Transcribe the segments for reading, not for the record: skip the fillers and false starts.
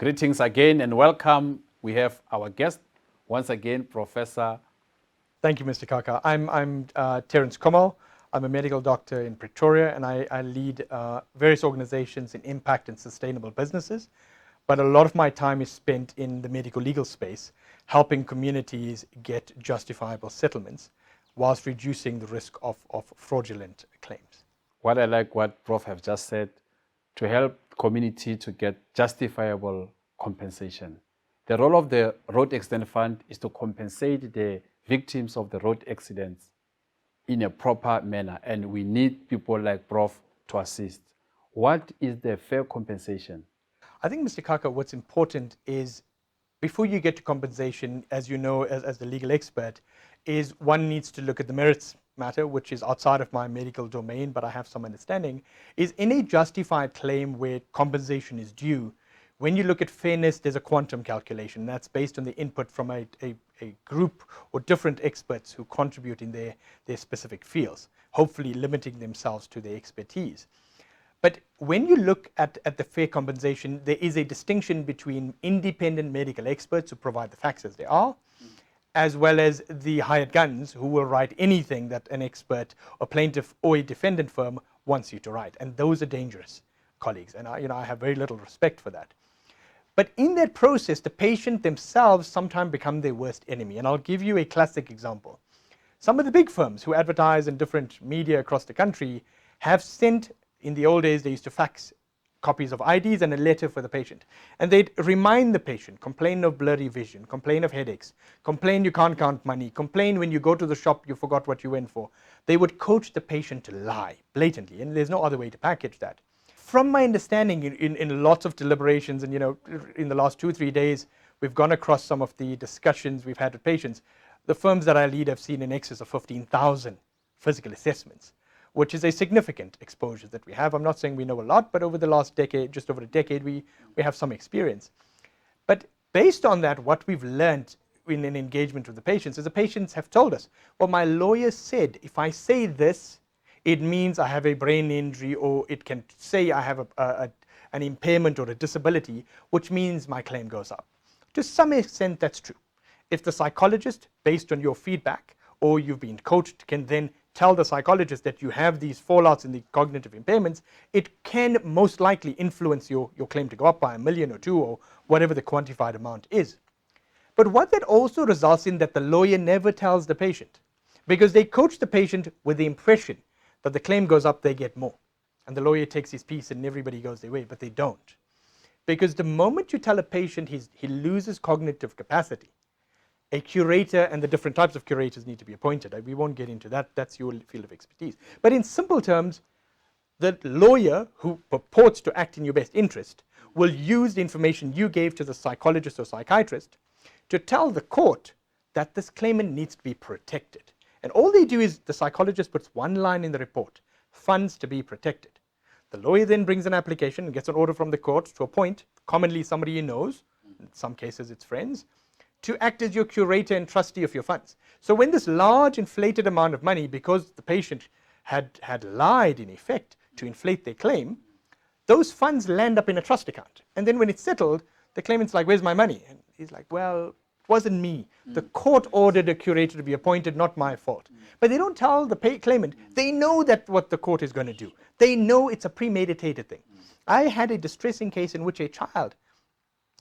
Greetings again and welcome. We have our guest, once again, Professor. Thank you, Mr. Kgaka. I'm Terrence Kommal. I'm a medical doctor in Pretoria, and I lead various organizations in impact and sustainable businesses. But a lot of my time is spent in the medical legal space, helping communities get justifiable settlements whilst reducing the risk of fraudulent claims. What I like what Prof have just said, to help community to get justifiable compensation. The role of the Road Accident Fund is to compensate the victims of the road accidents in a proper manner, and we need people like Prof to assist. What is the fair compensation? I think, Mr. Kgaka, what's important is, before you get to compensation, as you know, as the legal expert, is one needs to look at the merits matter, which is outside of my medical domain, but I have some understanding, is in a justified claim where compensation is due. When you look at fairness, there's a quantum calculation. That's based on the input from a group or different experts who contribute in their specific fields, hopefully limiting themselves to their expertise. But when you look at the fair compensation, there is a distinction between independent medical experts who provide the facts as they are, as well as the hired guns who will write anything that an expert or plaintiff or a defendant firm wants you to write. And those are dangerous, colleagues. And I have very little respect for that. But in that process, the patient themselves sometimes become their worst enemy. And I'll give you a classic example. Some of the big firms who advertise in different media across the country have sent, in the old days, they used to fax copies of IDs and a letter for the patient. And they'd remind the patient, complain of blurry vision, complain of headaches, complain you can't count money, complain when you go to the shop you forgot what you went for. They would coach the patient to lie blatantly, and there's no other way to package that. From my understanding, in lots of deliberations, and in the last 2-3 days, we've gone across some of the discussions we've had with patients. The firms that I lead have seen in excess of 15,000 physical assessments, which is a significant exposure that we have. I'm not saying we know a lot, but over the last decade, just over a decade, we have some experience. But based on that, what we've learned in an engagement with the patients is the patients have told us, well, my lawyer said, if I say this, it means I have a brain injury, or it can say I have an impairment or a disability, which means my claim goes up. To some extent, that's true. If the psychologist, based on your feedback, or you've been coached, can then tell the psychologist that you have these fallouts in the cognitive impairments, it can most likely influence your claim to go up by $1 million or $2 million, or whatever the quantified amount is. But what that also results in, that the lawyer never tells the patient, because they coach the patient with the impression that the claim goes up, they get more. And the lawyer takes his piece and everybody goes their way, but they don't. Because the moment you tell a patient he loses cognitive capacity, a curator, and the different types of curators need to be appointed. We won't get into that. That's your field of expertise. But in simple terms, the lawyer who purports to act in your best interest will use the information you gave to the psychologist or psychiatrist to tell the court that this claimant needs to be protected. And all they do is, the psychologist puts one line in the report, funds to be protected. The lawyer then brings an application and gets an order from the court to appoint, commonly somebody he knows, in some cases it's friends, to act as your curator and trustee of your funds. So when this large inflated amount of money, because the patient had lied in effect to inflate their claim, those funds land up in a trust account. And then when it's settled, the claimant's like, where's my money? And he's like, well, it wasn't me. The court ordered a curator to be appointed, not my fault. But they don't tell the claimant. They know that what the court is going to do. They know it's a premeditated thing. I had a distressing case in which a child,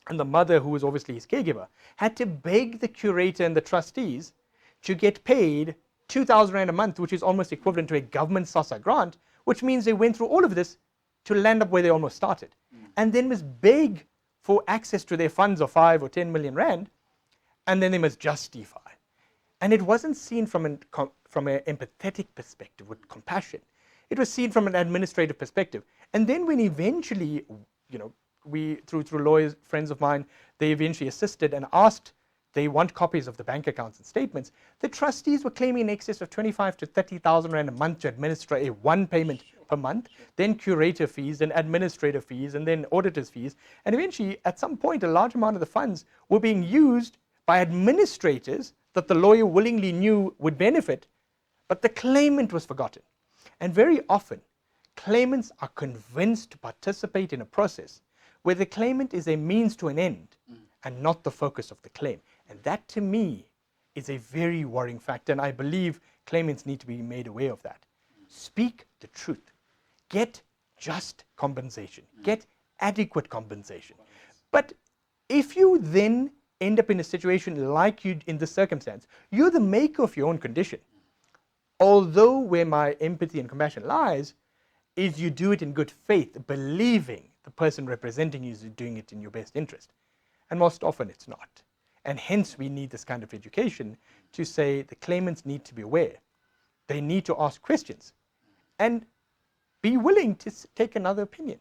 and the mother, who was obviously his caregiver, had to beg the curator and the trustees to get paid 2,000 Rand a month, which is almost equivalent to a government SASSA grant, which means they went through all of this to land up where they almost started. And then must beg for access to their funds of 5 or 10 million Rand, and then they must justify. And it wasn't seen from an empathetic perspective with compassion. It was seen from an administrative perspective. And then when eventually, we, through lawyers, friends of mine, they eventually assisted and asked, they want copies of the bank accounts and statements. The trustees were claiming in excess of 25 to 30,000 Rand a month to administer a one payment per month, then curator fees, then administrative fees, and then auditors fees. And eventually, at some point, a large amount of the funds were being used by administrators that the lawyer willingly knew would benefit, but the claimant was forgotten. And very often, claimants are convinced to participate in a process where the claimant is a means to an end and not the focus of the claim. And that, to me, is a very worrying factor, and I believe claimants need to be made aware of that. Speak the truth. Get just compensation. Get adequate compensation. But if you then end up in a situation like you in this circumstance, you're the maker of your own condition. Although where my empathy and compassion lies is you do it in good faith, believing the person representing you is doing it in your best interest. And most often it's not. And hence we need this kind of education to say the claimants need to be aware. They need to ask questions and be willing to take another opinion.